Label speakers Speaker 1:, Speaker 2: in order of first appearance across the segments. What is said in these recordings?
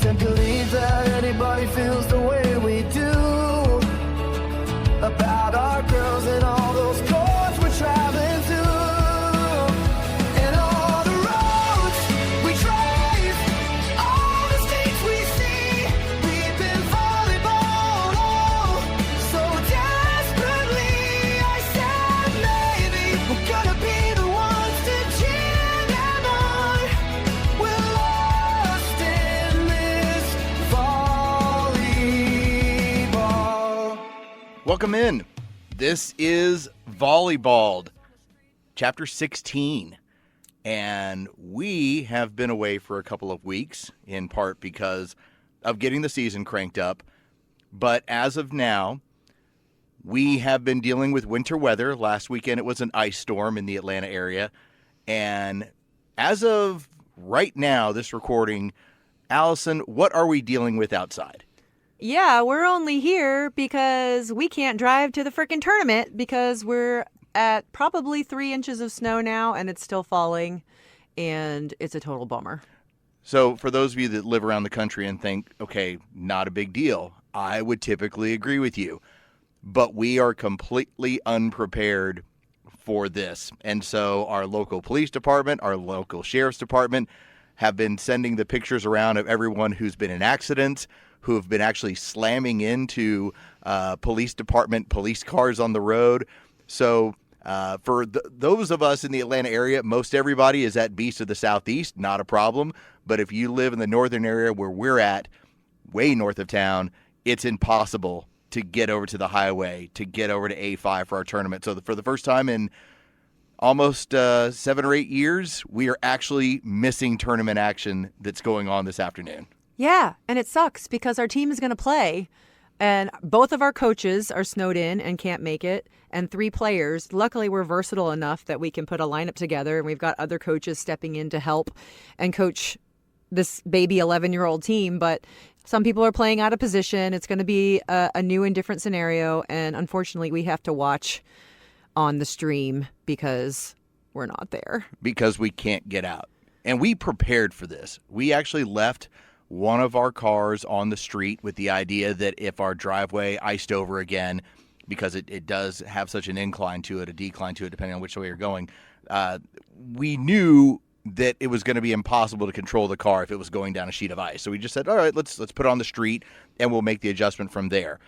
Speaker 1: Can't believe that anybody feels the way we do about our girls and all those courts we're traveling to. And all the roads we drive, all the states we see, we've been volleyballed all so desperately. I said maybe we're gonna be the ones to cheer them on. We're lost in this volleyball.
Speaker 2: Welcome in. This is Volleyball'd, Chapter 16. And we have been away for a couple of weeks, in part because of getting the season cranked up. But as of now, we have been dealing with winter weather. Last weekend, it was an ice storm in the Atlanta area. And as of right now, this recording, Allison, what are we dealing with outside?
Speaker 3: Yeah, we're only here because we can't drive to the frickin' tournament because we're at probably 3 inches of snow now and it's still falling and it's a total bummer.
Speaker 2: So for those of you that live around the country and think, okay, not a big deal, I would typically agree with you. But we are completely unprepared for this. And so our local police department, our local sheriff's department have been sending the pictures around of everyone who's been in accidents, who have been actually slamming into police department, police cars on the road. So for those of us in the Atlanta area, most everybody is at Beast of the Southeast, not a problem. But if you live in the northern area where we're at, way north of town, it's impossible to get over to the highway, to get over to A5 for our tournament. So for the first time in almost 7 or 8 years, we are actually missing tournament action that's going on this afternoon.
Speaker 3: Yeah, and it sucks because our team is going to play and both of our coaches are snowed in and can't make it, and 3 players. Luckily, we're versatile enough that we can put a lineup together, and we've got other coaches stepping in to help and coach this baby 11-year-old team. But some people are playing out of position. It's going to be a new and different scenario, and unfortunately, we have to watch on the stream because we're not there.
Speaker 2: Because we can't get out. And we prepared for this. We actually left one of our cars on the street with the idea that if our driveway iced over again, because it does have such an incline to it, a decline to it, depending on which way you're going, we knew that it was going to be impossible to control the car if it was going down a sheet of ice. So we just said, all right, let's put it on the street and we'll make the adjustment from there.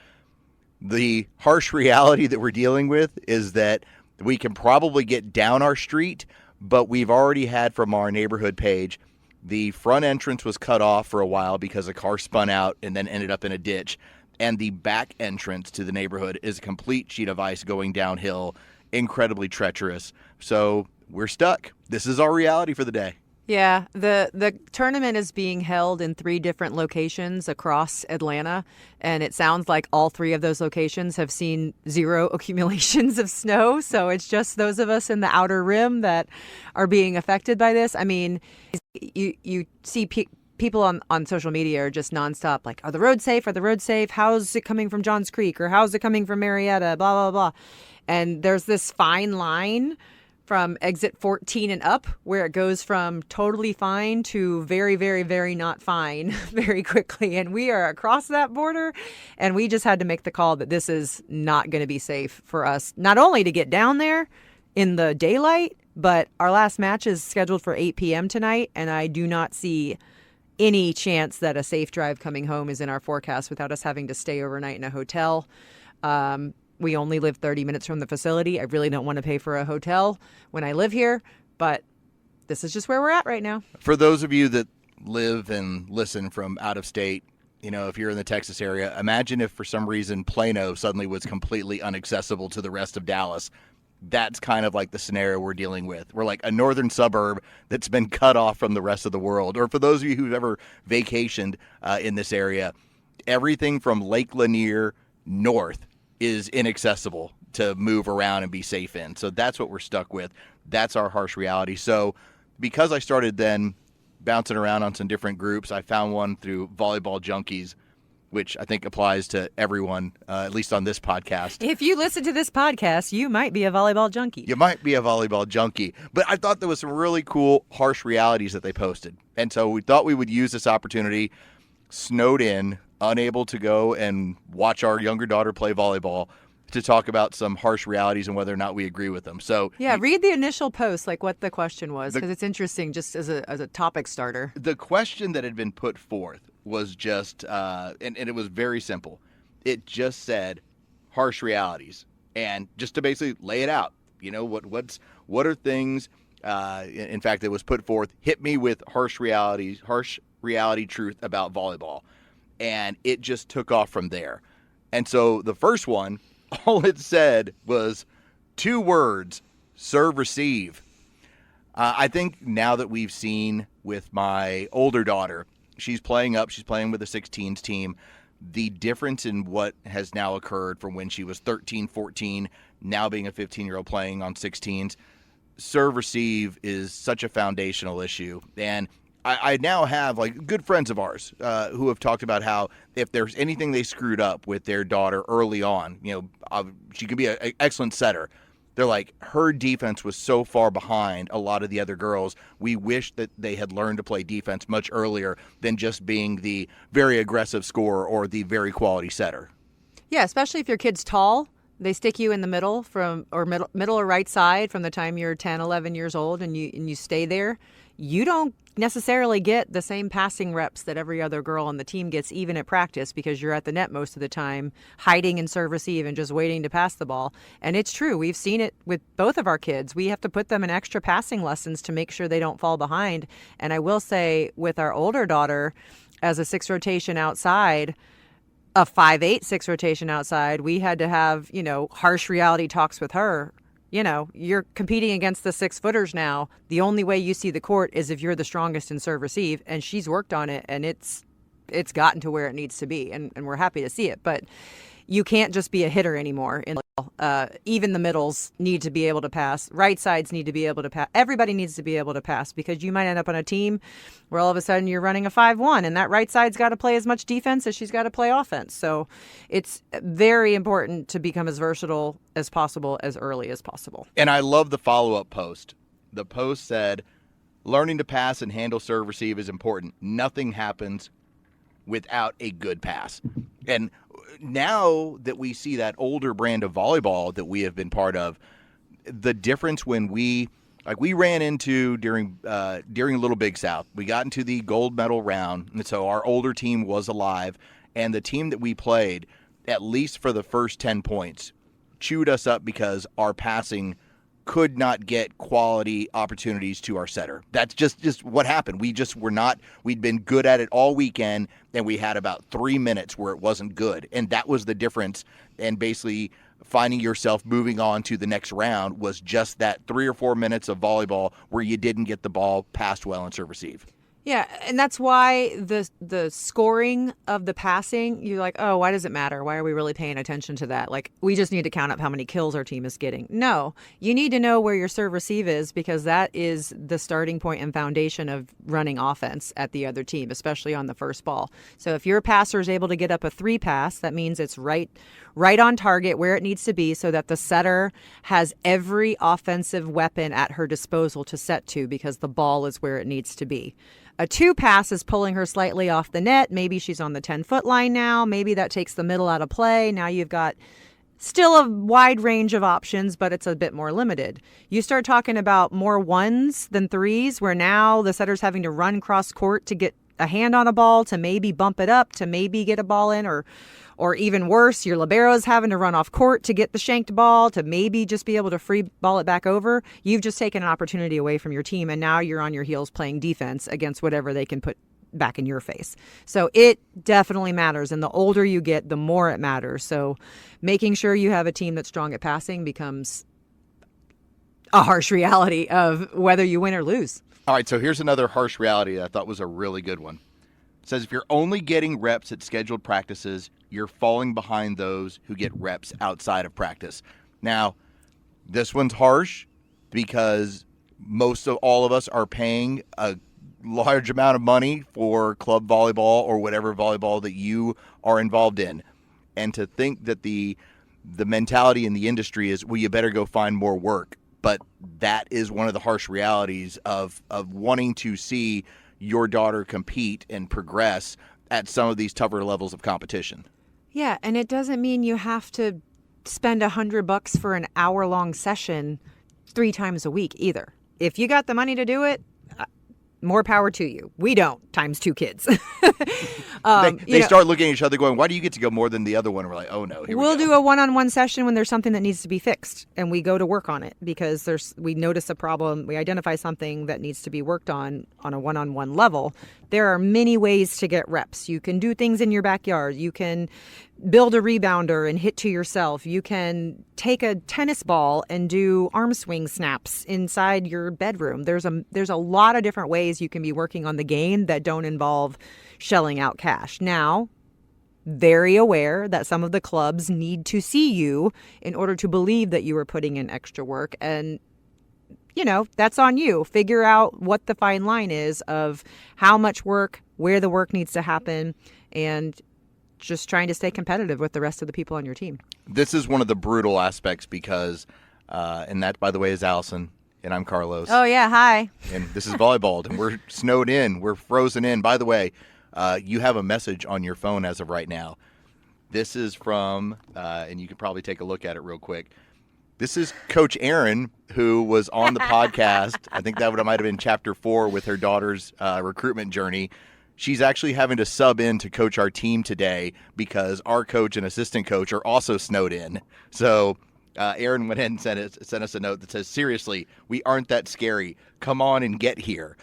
Speaker 2: The harsh reality that we're dealing with is that we can probably get down our street, but we've already had from our neighborhood page, the front entrance was cut off for a while because a car spun out and then ended up in a ditch. And the back entrance to the neighborhood is a complete sheet of ice going downhill, incredibly treacherous. So we're stuck. This is our reality for the day.
Speaker 3: Yeah, the tournament is being held in 3 different locations across Atlanta, and it sounds like all 3 of those locations have seen 0 accumulations of snow, so it's just those of us in the outer rim that are being affected by this. I mean, you see people on social media are just nonstop like, are the roads safe? Are the roads safe? How's it coming from Johns Creek? Or how's it coming from Marietta? Blah, blah, blah. And there's this fine line from exit 14 and up, where it goes from totally fine to very, very, very not fine very quickly. And we are across that border, and we just had to make the call that this is not going to be safe for us, not only to get down there in the daylight, but our last match is scheduled for 8 p.m. tonight, and I do not see any chance that a safe drive coming home is in our forecast without us having to stay overnight in a hotel. We only live 30 minutes from the facility. I really don't want to pay for a hotel when I live here, but this is just where we're at right now.
Speaker 2: For those of you that live and listen from out of state, you know, if you're in the Texas area, imagine if for some reason Plano suddenly was completely inaccessible to the rest of Dallas. That's kind of like the scenario we're dealing with. We're like a northern suburb that's been cut off from the rest of the world. Or for those of you who've ever vacationed in this area, everything from Lake Lanier north is inaccessible to move around and be safe in. So that's what we're stuck with. That's our harsh reality. So because I started then bouncing around on some different groups, I found one through Volleyball Junkies, which I think applies to everyone, at least on this podcast.
Speaker 3: If you listen to this podcast, you might be a volleyball junkie.
Speaker 2: You might be a volleyball junkie. But I thought there was some really cool, harsh realities that they posted. And so we thought we would use this opportunity snowed in, unable to go and watch our younger daughter play volleyball, to talk about some harsh realities and whether or not we agree with them. So
Speaker 3: Yeah, read the initial post, like what the question was, because it's interesting just as a topic starter.
Speaker 2: the question that had been put forth was just, and it was very simple. It just said harsh realities, and just to basically lay it out. What are things? In fact, it was put forth. Hit me with harsh reality truth about volleyball, and it just took off from there. And so the first one, all it said was 2 words: serve, receive. I think now that we've seen with my older daughter, she's playing with the 16s team, the difference in what has now occurred from when she was 13, 14, now being a 15-year-old playing on 16s, serve, receive is such a foundational issue. And I now have good friends of ours who have talked about how if there's anything they screwed up with their daughter early on, she could be an excellent setter. They're like, her defense was so far behind a lot of the other girls. We wish that they had learned to play defense much earlier than just being the very aggressive scorer or the very quality setter.
Speaker 3: Yeah, especially if your kid's tall. They stick you in the middle middle or right side from the time you're 10, 11 years old, and you stay there. You don't necessarily get the same passing reps that every other girl on the team gets, even at practice, because you're at the net most of the time, hiding in serve receive and just waiting to pass the ball. And it's true. We've seen it with both of our kids. We have to put them in extra passing lessons to make sure they don't fall behind. And I will say with our older daughter, as a 6 rotation outside, a 5'8" 6 rotation outside, we had to have, harsh reality talks with her. You're competing against the 6-footers now. The only way you see the court is if you're the strongest in serve receive, and she's worked on it, and it's gotten to where it needs to be, and we're happy to see it. But you can't just be a hitter anymore. Even the middles need to be able to pass. Right sides need to be able to pass. Everybody needs to be able to pass, because you might end up on a team where all of a sudden you're running a 5-1, and that right side's got to play as much defense as she's got to play offense. So it's very important to become as versatile as possible as early as possible.
Speaker 2: And I love the follow-up post. The post said, learning to pass and handle serve receive is important. Nothing happens without a good pass. And now that we see that older brand of volleyball that we have been part of, the difference when we ran into during Little Big South, we got into the gold medal round, and so our older team was alive, and the team that we played, at least for the first 10 points, chewed us up because our passing could not get quality opportunities to our setter. That's just what happened. We'd been good at it all weekend, and we had about 3 minutes where it wasn't good. And that was the difference. And basically finding yourself moving on to the next round was just that 3 or 4 minutes of volleyball where you didn't get the ball passed well and serve receive.
Speaker 3: Yeah, and that's why the scoring of the passing, you're like, oh, why does it matter? Why are we really paying attention to that? We just need to count up how many kills our team is getting. No, you need to know where your serve receive is, because that is the starting point and foundation of running offense at the other team, especially on the first ball. So if your passer is able to get up a 3 pass, that means it's right on target where it needs to be, so that the setter has every offensive weapon at her disposal to set to, because the ball is where it needs to be. A 2 pass is pulling her slightly off the net. Maybe she's on the 10-foot line now. Maybe that takes the middle out of play. Now you've got still a wide range of options, but it's a bit more limited. You start talking about more 1s than 3s, where now the setter's having to run cross court to get a hand on a ball, to maybe bump it up, to maybe get a ball in, or even worse, your libero's having to run off court to get the shanked ball, to maybe just be able to free ball it back over. You've just taken an opportunity away from your team, and now you're on your heels playing defense against whatever they can put back in your face. So it definitely matters, and the older you get, the more it matters. So making sure you have a team that's strong at passing becomes a harsh reality of whether you win or lose.
Speaker 2: All right, so here's another harsh reality that I thought was a really good one. It says if you're only getting reps at scheduled practices, you're falling behind those who get reps outside of practice. Now, this one's harsh because most of all of us are paying a large amount of money for club volleyball or whatever volleyball that you are involved in. And to think that the mentality in the industry is, well, you better go find more work. But that is one of the harsh realities of wanting to see your daughter compete and progress at some of these tougher levels of competition.
Speaker 3: Yeah, and it doesn't mean you have to spend $100 for an hour-long session 3 times a week either. If you got the money to do it, more power to you. We don't, times 2 kids.
Speaker 2: They start looking at each other going, why do you get to go more than the other one? And we're like, oh no, here
Speaker 3: we'll
Speaker 2: we go.
Speaker 3: do a one-on-one session when there's something that needs to be fixed, and we go to work on it because we notice a problem, we identify something that needs to be worked on a one-on-one level. There are many ways to get reps. You can do things in your backyard. You can build a rebounder and hit to yourself. You can take a tennis ball and do arm swing snaps inside your bedroom. There's a lot of different ways you can be working on the game that don't involve shelling out cash. Now, very aware that some of the clubs need to see you in order to believe that you are putting in extra work. And, that's on you. Figure out what the fine line is of how much work, where the work needs to happen, and just trying to stay competitive with the rest of the people on your team.
Speaker 2: This is one of the brutal aspects because, and that, by the way, is Allison, and I'm Carlos.
Speaker 3: Oh, yeah. Hi.
Speaker 2: And this is Volleyball'd, and we're snowed in. We're frozen in. By the way, you have a message on your phone as of right now. This is from, and you can probably take a look at it real quick. This is Coach Aaron, who was on the podcast. I think that might have been Chapter 4 with her daughter's recruitment journey. She's actually having to sub in to coach our team today because our coach and assistant coach are also snowed in. So Aaron went ahead and sent us a note that says, seriously, we aren't that scary. Come on and get here.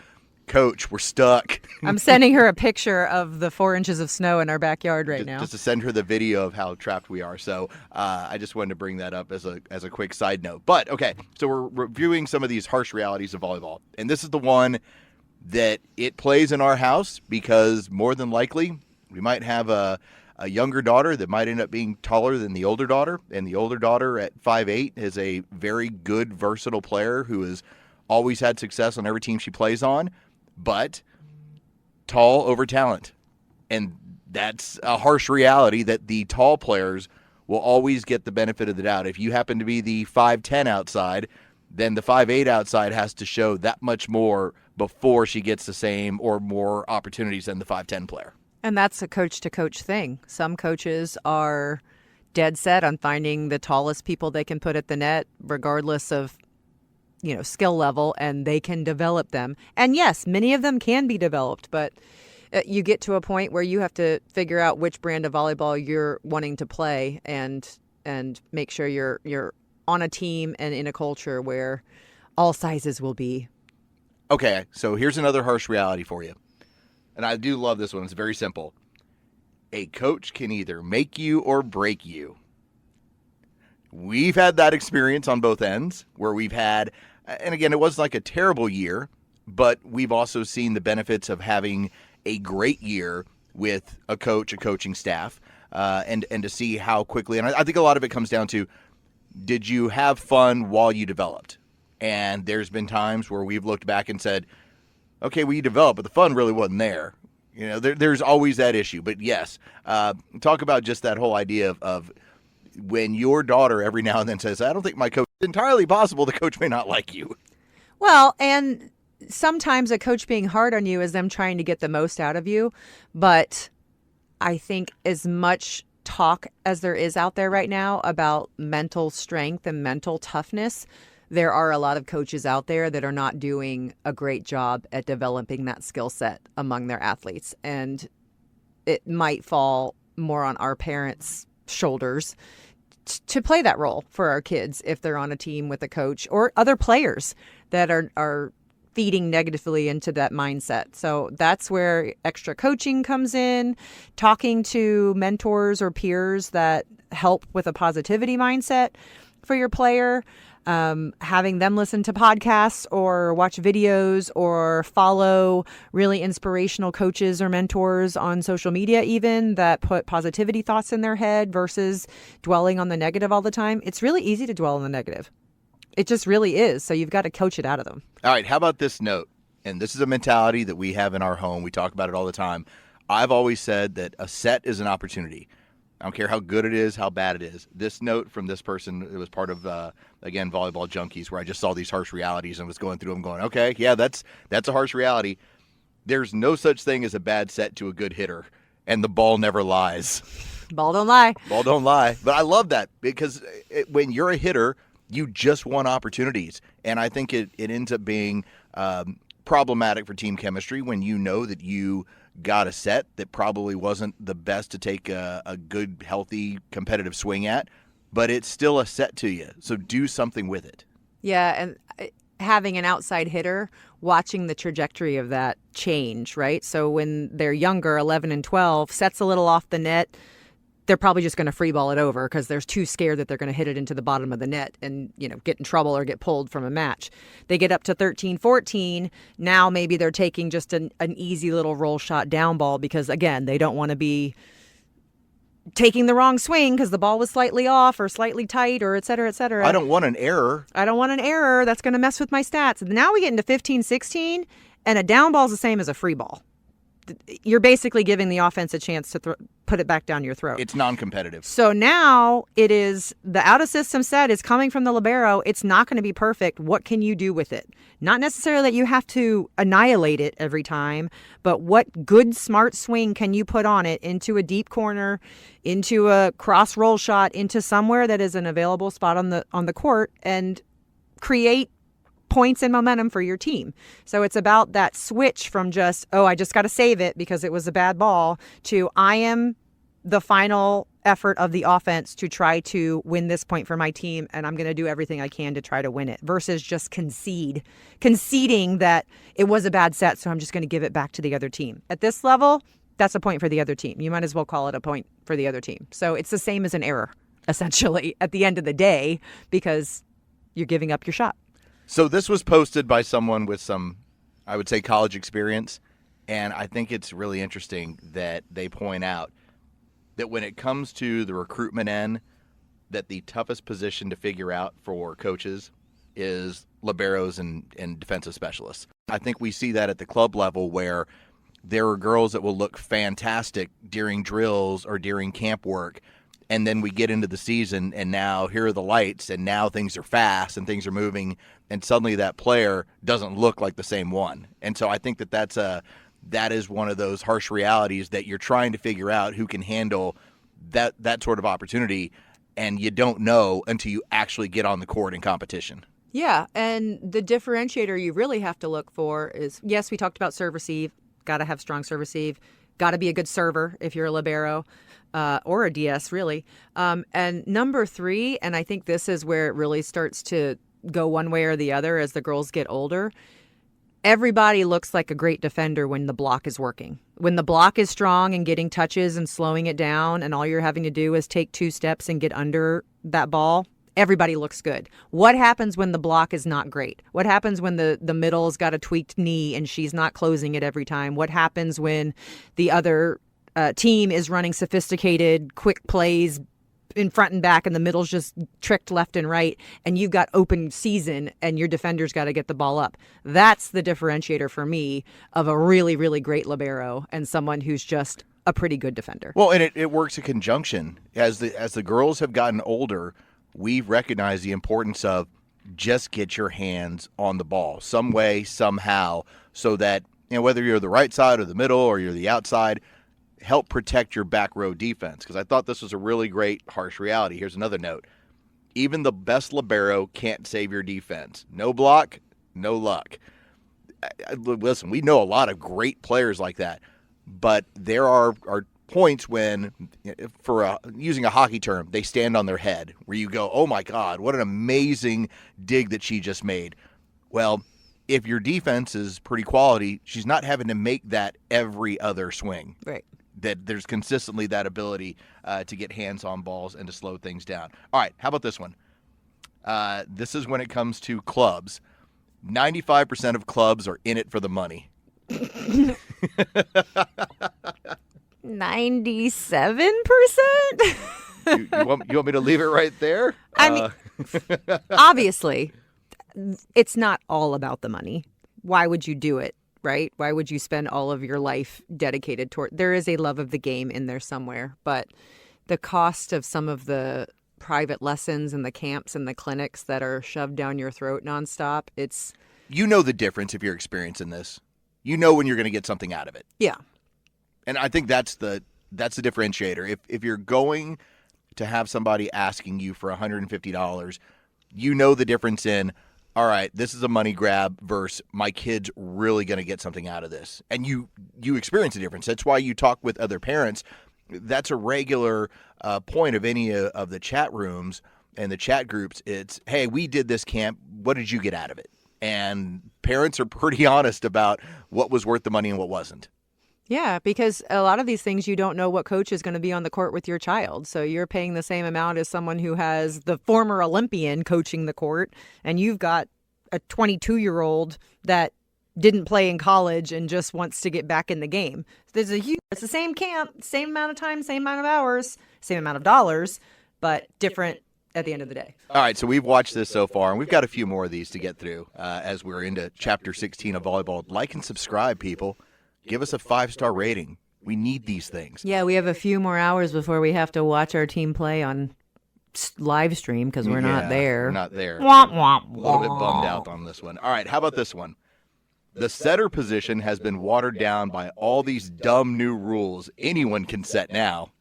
Speaker 2: Coach, we're stuck.
Speaker 3: I'm sending her a picture of the 4 inches of snow in our backyard now.
Speaker 2: Just to send her the video of how trapped we are. So I just wanted to bring that up as a quick side note. But, okay, so we're reviewing some of these harsh realities of volleyball. And this is the one that it plays in our house because more than likely we might have a younger daughter that might end up being taller than the older daughter. And the older daughter at 5'8" is a very good, versatile player who has always had success on every team she plays on. But tall over talent. And that's a harsh reality that the tall players will always get the benefit of the doubt. If you happen to be the 5'10" outside, then the 5'8" outside has to show that much more before she gets the same or more opportunities than the 5'10" player.
Speaker 3: And that's a coach-to-coach thing. Some coaches are dead set on finding the tallest people they can put at the net, regardless of skill level, and they can develop them. And yes, many of them can be developed, but you get to a point where you have to figure out which brand of volleyball you're wanting to play and make sure you're on a team and in a culture where all sizes will be.
Speaker 2: Okay, so here's another harsh reality for you. And I do love this one. It's very simple. A coach can either make you or break you. We've had that experience on both ends where we've had, and again, it wasn't like a terrible year, but we've also seen the benefits of having a great year with a coach, a coaching staff, and to see how quickly, and I think a lot of it comes down to, did you have fun while you developed? And there's been times where we've looked back and said, okay, well, you developed, but the fun really wasn't there. There's always that issue. But yes, talk about just that whole idea of when your daughter every now and then says, I don't think my coach, it's entirely possible the coach may not like you.
Speaker 3: Well, and sometimes a coach being hard on you is them trying to get the most out of you. But I think as much talk as there is out there right now about mental strength and mental toughness, there are a lot of coaches out there that are not doing a great job at developing that skill set among their athletes. And it might fall more on our parents' shoulders to play that role for our kids if they're on a team with a coach or other players that are feeding negatively into that mindset. So that's where extra coaching comes in, talking to mentors or peers that help with a positivity mindset for your player, having them listen to podcasts or watch videos or follow really inspirational coaches or mentors on social media even that put positivity thoughts in their head versus dwelling on the negative all the time. It's really easy to dwell on the negative. It just really is. So you've got to coach it out of them.
Speaker 2: All right. How about this note? And this is a mentality that we have in our home. We talk about it all the time. I've always said that a set is an opportunity. I don't care how good it is, how bad it is. This note from this person, it was part of, again, Volleyball Junkies, where I just saw these harsh realities and was going through them going, okay, yeah, that's a harsh reality. There's no such thing as a bad set to a good hitter. and the ball never lies.
Speaker 3: Ball don't lie.
Speaker 2: Ball don't lie. But I love that because when you're a hitter, you just want opportunities. And I think it ends up being problematic for team chemistry when you know that you got a set that probably wasn't the best to take a good, healthy, competitive swing at, but it's still a set to you. So do something with it.
Speaker 3: Yeah, and having an outside hitter, watching the trajectory of that change, right? So when they're younger, 11 and 12, sets a little off the net, they're probably just going to free ball it over because they're too scared that they're going to hit it into the bottom of the net and, get in trouble or get pulled from a match. They get up to 13, 14. Now maybe they're taking just an easy little roll shot down ball because, again, they don't want to be taking the wrong swing because the ball was slightly off or slightly tight or et cetera, et cetera.
Speaker 2: I don't want an error.
Speaker 3: I don't want an error. That's going to mess with my stats. Now we get into 15, 16, and a down ball is the same as a free ball. You're basically giving the offense a chance to put it back down your throat.
Speaker 2: It's non-competitive.
Speaker 3: So now it is the out-of-system set is coming from the libero. It's not going to be perfect. What can you do with it? Not necessarily that you have to annihilate it every time, but what good, smart swing can you put on it into a deep corner, into a cross roll shot, into somewhere that is an available spot on the court and create points and momentum for your team. So it's about that switch from just, I just got to save it because it was a bad ball, to I am the final effort of the offense to try to win this point for my team, and I'm going to do everything I can to try to win it, versus just conceding that it was a bad set, so I'm just going to give it back to the other team. At this level, that's a point for the other team. You might as well call it a point for the other team. So it's the same as an error, essentially, at the end of the day, because you're giving up your shot.
Speaker 2: So this was posted by someone with some, I would say, college experience, and I think it's really interesting that they point out that when it comes to the recruitment end, that the toughest position to figure out for coaches is liberos and defensive specialists. I think we see that at the club level where there are girls that will look fantastic during drills or during camp work, and then we get into the season, and now here are the lights, and now things are fast and things are moving, and suddenly that player doesn't look like the same one. And so I think that is one of those harsh realities that you're trying to figure out who can handle that sort of opportunity, and you don't know until you actually get on the court in competition.
Speaker 3: Yeah, and the differentiator you really have to look for is, yes, we talked about serve receive, got to have strong serve receive, got to be a good server if you're a libero. Or a DS, really. And number 3, and I think this is where it really starts to go one way or the other as the girls get older, everybody looks like a great defender when the block is working. When the block is strong and getting touches and slowing it down, and all you're having to do is take 2 steps and get under that ball, everybody looks good. What happens when the block is not great? What happens when the middle's got a tweaked knee and she's not closing it every time? What happens when the other team is running sophisticated, quick plays in front and back, and the middle's just tricked left and right, and you've got open season, and your defender's got to get the ball up? That's the differentiator for me of a really, really great libero and someone who's just a pretty good defender.
Speaker 2: Well, and it works in conjunction. As the girls have gotten older, we've recognized the importance of just get your hands on the ball some way, somehow, so that whether you're the right side or the middle or you're the outside, help protect your back row defense. Because I thought this was a really great harsh reality. Here's another note. Even the best libero can't save your defense. No block, no luck. Listen, we know a lot of great players like that, but there are points when, using a hockey term, they stand on their head, where you go, oh my God, what an amazing dig that she just made. Well, if your defense is pretty quality, she's not having to make that every other swing.
Speaker 3: Right.
Speaker 2: That there's consistently that ability to get hands on balls and to slow things down. All right, how about this one? This is when it comes to clubs. 95% of clubs are in it for the money.
Speaker 3: 97%?
Speaker 2: You want me to leave it right there?
Speaker 3: I mean, obviously, it's not all about the money. Why would you do it, right? Why would you spend all of your life dedicated toward? There is a love of the game in there somewhere, but the cost of some of the private lessons and the camps and the clinics that are shoved down your throat nonstop, it's...
Speaker 2: You know the difference if you're experiencing this. You know when you're going to get something out of it.
Speaker 3: Yeah.
Speaker 2: And I think that's That's the differentiator. If you're going to have somebody asking you for $150, you know the difference in, all right, this is a money grab versus my kid's really going to get something out of this. And you experience a difference. That's why you talk with other parents. That's a regular point of any of the chat rooms and the chat groups. It's, hey, we did this camp. What did you get out of it? And parents are pretty honest about what was worth the money and what wasn't.
Speaker 3: Yeah, because a lot of these things you don't know what coach is going to be on the court with your child. So you're paying the same amount as someone who has the former Olympian coaching the court, and you've got a 22-year-old that didn't play in college and just wants to get back in the game. It's the same camp, same amount of time, same amount of hours, same amount of dollars, but different at the end of the day.
Speaker 2: All right, so we've watched this so far, and we've got a few more of these to get through as we're into Chapter 16 of Volleyball. Like and subscribe, people. Give us a 5-star rating. We need these things.
Speaker 3: Yeah, we have a few more hours before we have to watch our team play on live stream because we're not there.
Speaker 2: We're not there.
Speaker 3: Womp, womp,
Speaker 2: A little bit bummed out on this one. All right, how about this one? The setter position has been watered down by all these dumb new rules anyone can set now.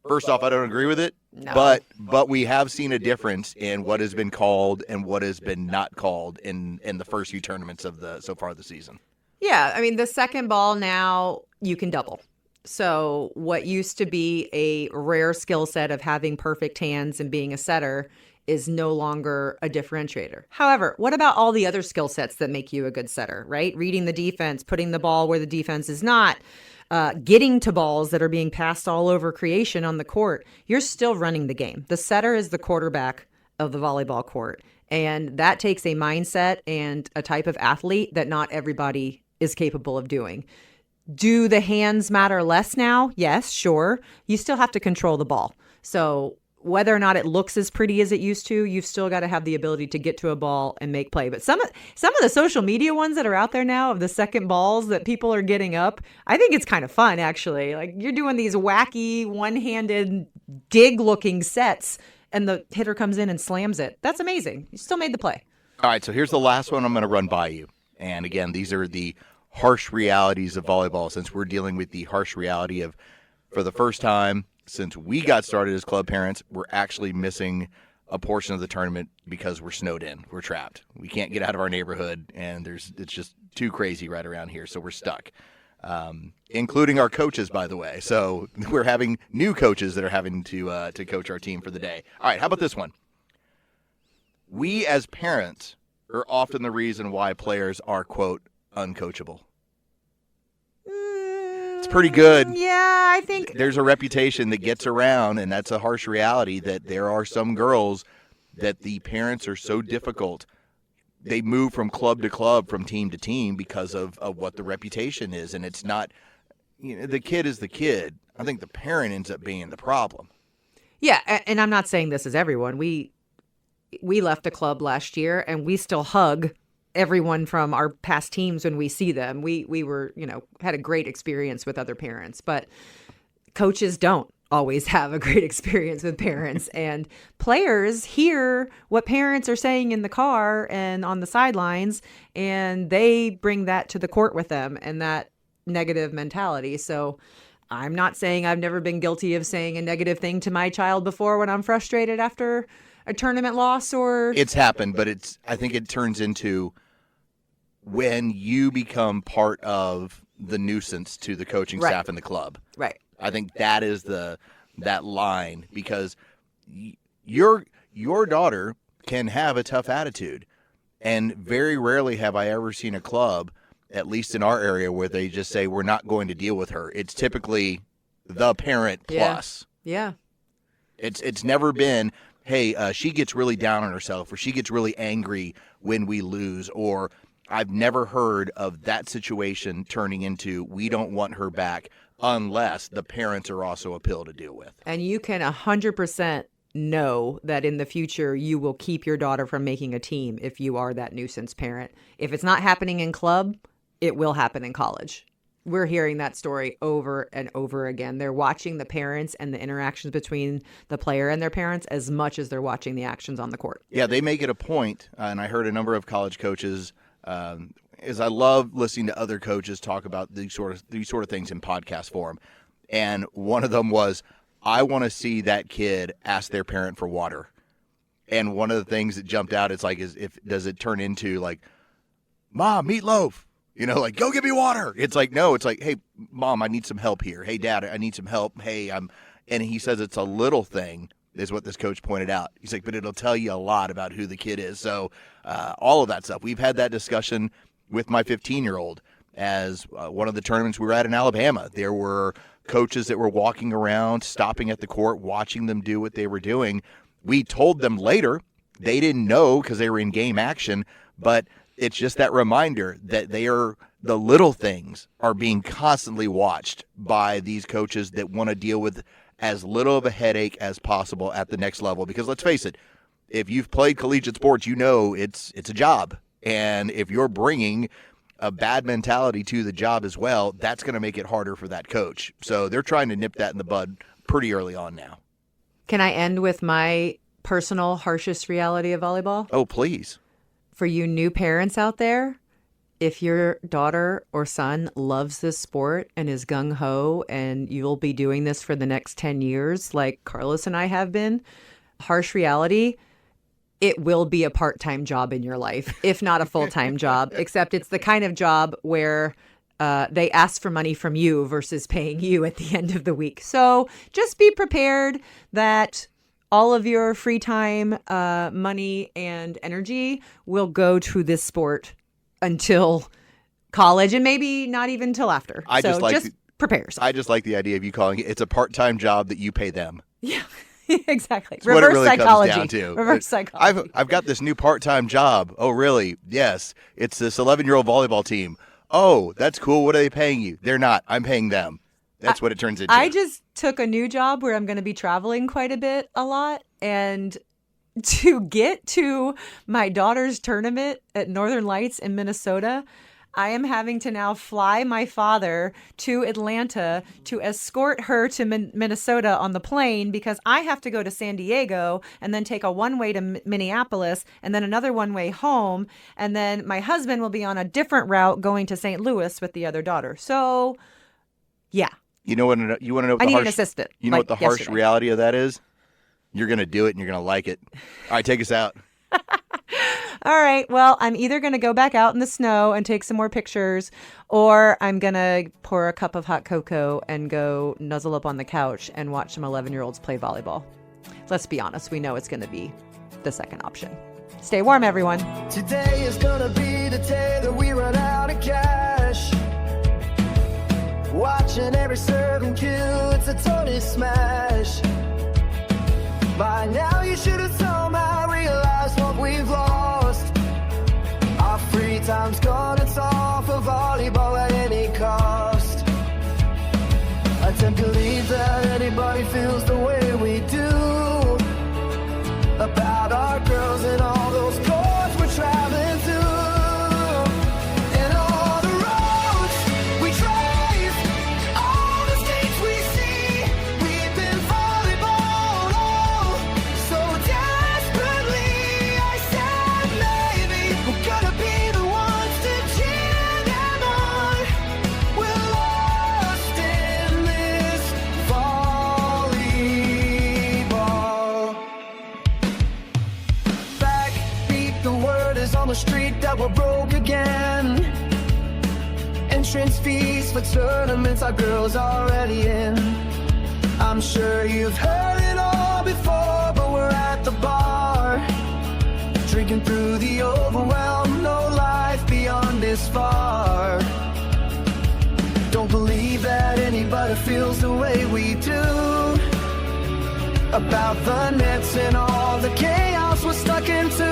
Speaker 2: First off, I don't agree with it,
Speaker 3: No.
Speaker 2: but we have seen a difference in what has been called and what has been not called in the first few tournaments of so far this season.
Speaker 3: Yeah, I mean, the second ball now you can double. So what used to be a rare skill set of having perfect hands and being a setter is no longer a differentiator. However, what about all the other skill sets that make you a good setter, right? Reading the defense, putting the ball where the defense is not, getting to balls that are being passed all over creation on the court. You're still running the game. The setter is the quarterback of the volleyball court. And that takes a mindset and a type of athlete that not everybody is capable of doing. Do the hands matter less now? Yes, sure. You still have to control the ball. So whether or not it looks as pretty as it used to, you've still got to have the ability to get to a ball and make play. But some of the social media ones that are out there now of the second balls that people are getting up, I think it's kind of fun, actually. Like, you're doing these wacky one-handed dig-looking sets and the hitter comes in and slams it. That's amazing. You still made the play.
Speaker 2: All right, so here's the last one I'm going to run by you. And again, these are the harsh realities of volleyball, since we're dealing with the harsh reality of, for the first time since we got started as club parents, we're actually missing a portion of the tournament because we're snowed in. We're trapped. We can't get out of our neighborhood, and it's just too crazy right around here, so we're stuck. Including our coaches, by the way. So we're having new coaches that are having to coach our team for the day. All right, how about this one? We as parents are often the reason why players are, quote, uncoachable. It's pretty good.
Speaker 3: Yeah, I think
Speaker 2: There's a reputation that gets around, and that's a harsh reality, that there are some girls that the parents are so difficult. They move from club to club, from team to team because of what the reputation is. And it's not, the kid is the kid. I think the parent ends up being the problem.
Speaker 3: Yeah, and I'm not saying this is everyone. We left a club last year, and we still hug everyone from our past teams when we see them. We were, had a great experience with other parents, but coaches don't always have a great experience with parents, and players hear what parents are saying in the car and on the sidelines, and they bring that to the court with them and that negative mentality. So I'm not saying I've never been guilty of saying a negative thing to my child before when I'm frustrated after a tournament loss, or
Speaker 2: It's happened, but I think it turns into when you become part of the nuisance to the coaching
Speaker 3: Right.
Speaker 2: staff and the club.
Speaker 3: right.
Speaker 2: I think that is that line, because your daughter can have a tough attitude, and very rarely have I ever seen a club, at least in our area, where they just say we're not going to deal with her. It's typically the parent
Speaker 3: Yeah.
Speaker 2: plus.
Speaker 3: Yeah.
Speaker 2: It's never been, hey, she gets really down on herself, or she gets really angry when we lose, or I've never heard of that situation turning into we don't want her back unless the parents are also a pill to deal with.
Speaker 3: And you can 100% know that in the future you will keep your daughter from making a team if you are that nuisance parent. If it's not happening in club, it will happen in college. We're hearing that story over and over again. They're watching the parents and the interactions between the player and their parents as much as they're watching the actions on the court.
Speaker 2: Yeah, they make it a point, and I heard a number of college coaches, as I love listening to other coaches talk about these sort of things in podcast form. And one of them was, I want to see that kid ask their parent for water. And one of the things that jumped out, it's like, does it turn into like, Mom, meatloaf? Like, go get me water. It's like, no, it's like, hey, Mom, I need some help here. Hey, Dad, I need some help. Hey, and he says it's a little thing, is what this coach pointed out. He's like, but it'll tell you a lot about who the kid is. So all of that stuff. We've had that discussion with my 15-year-old as one of the tournaments we were at in Alabama. There were coaches that were walking around, stopping at the court, watching them do what they were doing. We told them later. They didn't know because they were in game action, but it's just that reminder that the little things are being constantly watched by these coaches that want to deal with as little of a headache as possible at the next level. Because let's face it, if you've played collegiate sports, you know it's a job. And if you're bringing a bad mentality to the job as well, that's going to make it harder for that coach. So they're trying to nip that in the bud pretty early on now.
Speaker 3: Can I end with my personal harshest reality of volleyball?
Speaker 2: Oh, please.
Speaker 3: For you new parents out there, if your daughter or son loves this sport and is gung-ho and you'll be doing this for the next 10 years like Carlos and I have been, harsh reality, it will be a part-time job in your life, if not a full-time job, except it's the kind of job where they ask for money from you versus paying you at the end of the week. So just be prepared that all of your free time, money, and energy will go to this sport until college and maybe not even till after. Just prepare yourself.
Speaker 2: I just like the idea of you calling it's a part-time job that you pay them.
Speaker 3: Yeah, exactly.
Speaker 2: That's what it really
Speaker 3: psychology.
Speaker 2: comes down to.
Speaker 3: Reverse psychology.
Speaker 2: I've got this new part-time job. Oh, really? Yes. It's this 11-year-old volleyball team. Oh, that's cool. What are they paying you? They're not. I'm paying them. That's what it turns into.
Speaker 3: I just took a new job where I'm going to be traveling quite a lot. And to get to my daughter's tournament at Northern Lights in Minnesota, I am having to now fly my father to Atlanta to escort her to Minnesota on the plane because I have to go to San Diego and then take a one-way to Minneapolis and then another one-way home. And then my husband will be on a different route going to St. Louis with the other daughter. So, yeah.
Speaker 2: You want to know what
Speaker 3: I
Speaker 2: the
Speaker 3: need
Speaker 2: harsh,
Speaker 3: an assistant.
Speaker 2: You know
Speaker 3: like
Speaker 2: what the harsh
Speaker 3: yesterday.
Speaker 2: reality of that is? You're going to do it and you're going to like it. All right, take us out.
Speaker 3: All right. Well, I'm either going to go back out in the snow and take some more pictures, or I'm going to pour a cup of hot cocoa and go nuzzle up on the couch and watch some 11-year-olds play volleyball. Let's be honest. We know it's going to be the second option. Stay warm, everyone.
Speaker 1: Today is gonna be the day that we run out of cash. Watching every serve and kill, it's a total smash. By now you should have somehow realized what we've lost. Our free time's gone, it's all for volleyball at any cost. I tend to believe that anybody feels the way we do about our girls and all those courts we're traveling to. And all the roads we drive, all the states we see. We've been volleyball, oh, so desperately. I said maybe we're gonna be the ones to cheer them on. We're lost in this volleyball. Backbeat, the word is on the street that we're broke again. Entrance fees for tournaments our girls already in. I'm sure you've heard it all before, but we're at the bar, drinking through the overwhelm. No life beyond this far. Don't believe that anybody feels the way we do about the nets and all the chaos we're stuck into.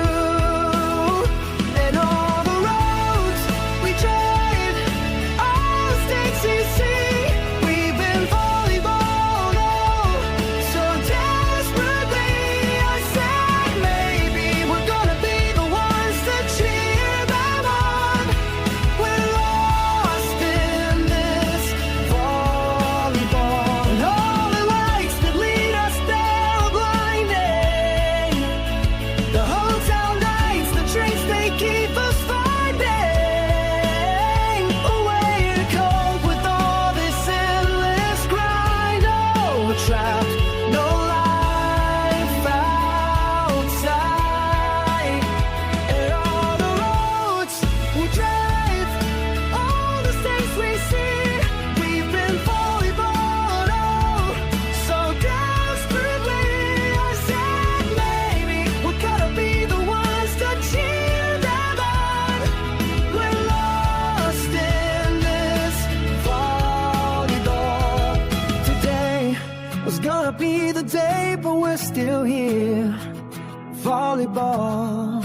Speaker 1: And all the roads we drive, all the states you see. We've been volleyball, oh, so desperately. I said maybe we're gonna be the ones to cheer them on. We're lost in this volleyball. And all the lights that lead us there are blinding. The whole town might be the day, but we're still here. Volleyball,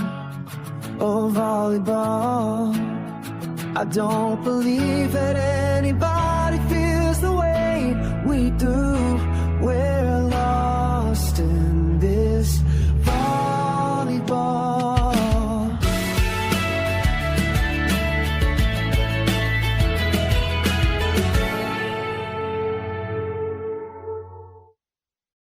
Speaker 1: oh volleyball. I don't believe that anybody